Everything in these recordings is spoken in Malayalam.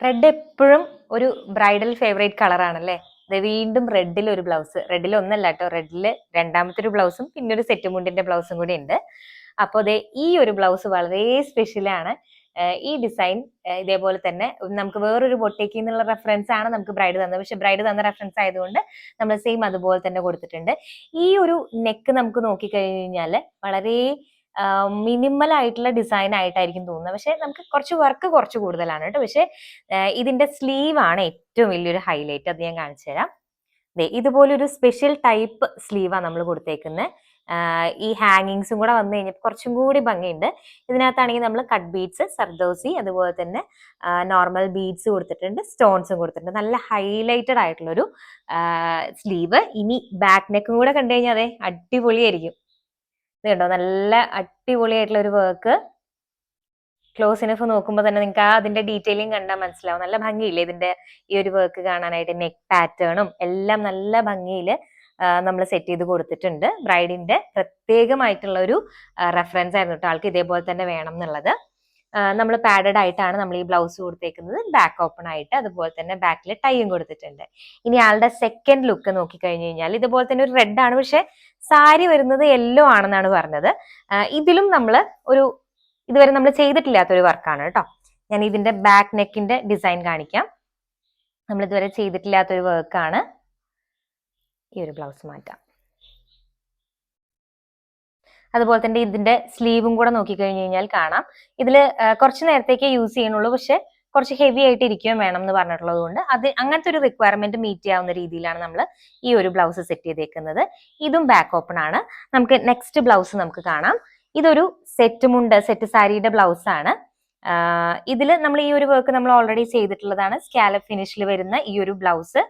റെഡ് എപ്പോഴും ഒരു ബ്രൈഡൽ ഫേവറേറ്റ് കളറാണല്ലേ. വീണ്ടും റെഡിൽ ഒരു ബ്ലൗസ്, റെഡിൽ ഒന്നല്ല കേട്ടോ, റെഡില് രണ്ടാമത്തെ ഒരു ബ്ലൗസും പിന്നെ ഒരു സെറ്റ് മുണ്ടിന്റെ ബ്ലൗസും കൂടി ഉണ്ട്. അപ്പോൾ അതെ, ഈ ഒരു ബ്ലൗസ് വളരെ സ്പെഷ്യലാണ്. ഈ ഡിസൈൻ ഇതേപോലെ തന്നെ നമുക്ക് വേറൊരു ബൊട്ടേക്കിൽ നിന്നുള്ള റെഫറൻസ് ആണ് നമുക്ക് ബ്രൈഡ് തന്നത്. പക്ഷെ ബ്രൈഡ് തന്ന റെഫറൻസ് ആയതുകൊണ്ട് നമ്മൾ സെയിം അതുപോലെ തന്നെ കൊടുത്തിട്ടുണ്ട്. ഈ ഒരു നെക്ക് നമുക്ക് നോക്കിക്കഴിഞ്ഞാൽ വളരെ മിനിമൽ ആയിട്ടുള്ള ഡിസൈൻ ആയിട്ടായിരിക്കും തോന്നുന്നത്. പക്ഷെ നമുക്ക് കുറച്ച് കൂടുതലാണ് കേട്ടോ. പക്ഷെ ഇതിന്റെ സ്ലീവ് ആണ് ഏറ്റവും വലിയൊരു ഹൈലൈറ്റ്. അത് ഞാൻ കാണിച്ചു തരാം. ഇതുപോലൊരു സ്പെഷ്യൽ ടൈപ്പ് സ്ലീവാണ് നമ്മൾ കൊടുത്തേക്കുന്നത്. ഈ ഹാങ്ങിങ്സും കൂടെ വന്നു കഴിഞ്ഞപ്പോൾ കുറച്ചും കൂടി ഭംഗിയുണ്ട്. ഇതിനകത്താണെങ്കിൽ നമ്മൾ കട്ട് ബീഡ്സ്, സർദോസി, അതുപോലെ തന്നെ നോർമൽ ബീഡ്സ് കൊടുത്തിട്ടുണ്ട്, സ്റ്റോൺസും കൊടുത്തിട്ടുണ്ട്. നല്ല ഹൈലൈറ്റഡ് ആയിട്ടുള്ളൊരു സ്ലീവ്. ഇനി ബാക്ക് നെക്കും കൂടെ കണ്ടു കഴിഞ്ഞാൽ അതെ അടിപൊളിയായിരിക്കും. ഇത് കണ്ടോ, നല്ല അടിപൊളിയായിട്ടുള്ള ഒരു വർക്ക്. ക്ലോസ് ഇനഫ് നോക്കുമ്പോൾ തന്നെ നിങ്ങൾക്ക് അതിന്റെ ഡീറ്റെയിലിംഗ് കണ്ടാൽ മനസ്സിലാവും. നല്ല ഭംഗിയില്ലേ ഇതിന്റെ ഈ ഒരു വർക്ക് കാണാനായിട്ട്. നെക്ക് പാറ്റേണും എല്ലാം നല്ല ഭംഗിയിൽ നമ്മൾ സെറ്റ് ചെയ്ത് കൊടുത്തിട്ടുണ്ട്. ബ്രൈഡിന്റെ പ്രത്യേകമായിട്ടുള്ള ഒരു റെഫറൻസ് ആയിരുന്നു കേട്ടോ, ആൾക്ക് ഇതേപോലെ തന്നെ വേണം എന്നുള്ളത്. നമ്മൾ പാഡഡ് ആയിട്ടാണ് നമ്മൾ ഈ ബ്ലൗസ് കൊടുത്തേക്കുന്നത്, ബാക്ക് ഓപ്പൺ ആയിട്ട്. അതുപോലെ തന്നെ ബാക്കിൽ ടൈയും കൊടുത്തിട്ടുണ്ട്. ഇനി ആളുടെ സെക്കൻഡ് ലുക്ക് നോക്കിക്കഴിഞ്ഞു കഴിഞ്ഞാൽ ഇതുപോലെ തന്നെ ഒരു റെഡ് ആണ്, പക്ഷെ സാരി വരുന്നത് യെല്ലോ ആണെന്നാണ് പറഞ്ഞത്. ഇതിലും നമ്മൾ ഇതുവരെ നമ്മൾ ചെയ്തിട്ടില്ലാത്തൊരു വർക്കാണ് കേട്ടോ. ഞാൻ ഇതിന്റെ ബാക്ക് നെക്കിന്റെ ഡിസൈൻ കാണിക്കാം. നമ്മൾ ഇതുവരെ ചെയ്തിട്ടില്ലാത്തൊരു വർക്കാണ്. ഈ ഒരു ബ്ലൗസ് മാറ്റാം. അതുപോലെ തന്നെ ഇതിന്റെ സ്ലീവും കൂടെ നോക്കിക്കഴിഞ്ഞു കഴിഞ്ഞാൽ കാണാം. ഇതിൽ കുറച്ച് നേരത്തേക്കേ യൂസ് ചെയ്യണുള്ളൂ, പക്ഷെ കുറച്ച് ഹെവി ആയിട്ട് ഇരിക്കുകയും വേണം എന്ന് പറഞ്ഞിട്ടുള്ളത് കൊണ്ട് അങ്ങനത്തെ ഒരു റിക്വയർമെന്റ് മീറ്റ് ചെയ്യാവുന്ന രീതിയിലാണ് നമ്മൾ ഈ ഒരു ബ്ലൗസ് സെറ്റ് ചെയ്തേക്കുന്നത്. ഇതും ബാക്ക് ഓപ്പൺ ആണ്. നമുക്ക് നെക്സ്റ്റ് ബ്ലൗസ് നമുക്ക് കാണാം. ഇതൊരു സെറ്റ് സാരിയുടെ ബ്ലൗസ് ആണ്. ഇതിൽ നമ്മൾ ഈ ഒരു വർക്ക് നമ്മൾ ഓൾറെഡി ചെയ്തിട്ടുള്ളതാണ്. സ്കാലപ്പ് ഫിനിഷിൽ വരുന്ന ഈ ഒരു ബ്ലൗസ്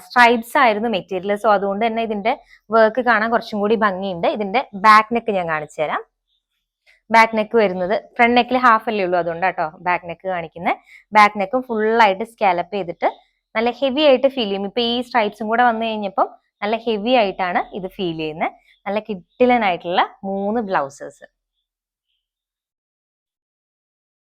സ്ട്രൈപ്സ് ആയിരുന്നു മെറ്റീരിയൽ. സോ അതുകൊണ്ട് തന്നെ ഇതിന്റെ വർക്ക് കാണാൻ കുറച്ചും കൂടി ഭംഗിയുണ്ട്. ഇതിന്റെ ബാക്ക് നെക്ക് ഞാൻ കാണിച്ചു തരാം. ബാക്ക് നെക്ക് വരുന്നത് ഫ്രണ്ട് നെക്കിൽ ഹാഫ് അല്ലേ ഉള്ളൂ, അതുകൊണ്ട് കേട്ടോ ബാക്ക് നെക്ക് കാണിക്കുന്നത്. ബാക്ക് നെക്കും ഫുള്ളായിട്ട് സ്കാലപ്പ് ചെയ്തിട്ട് നല്ല ഹെവി ആയിട്ട് ഫീൽ ചെയ്യും. ഇപ്പൊ ഈ സ്ട്രൈപ്സും കൂടെ വന്നു കഴിഞ്ഞപ്പം നല്ല ഹെവി ആയിട്ടാണ് ഇത് ഫീൽ ചെയ്യുന്നത്. നല്ല കിഡിലനായിട്ടുള്ള 3 ബ്ലൗസസ്.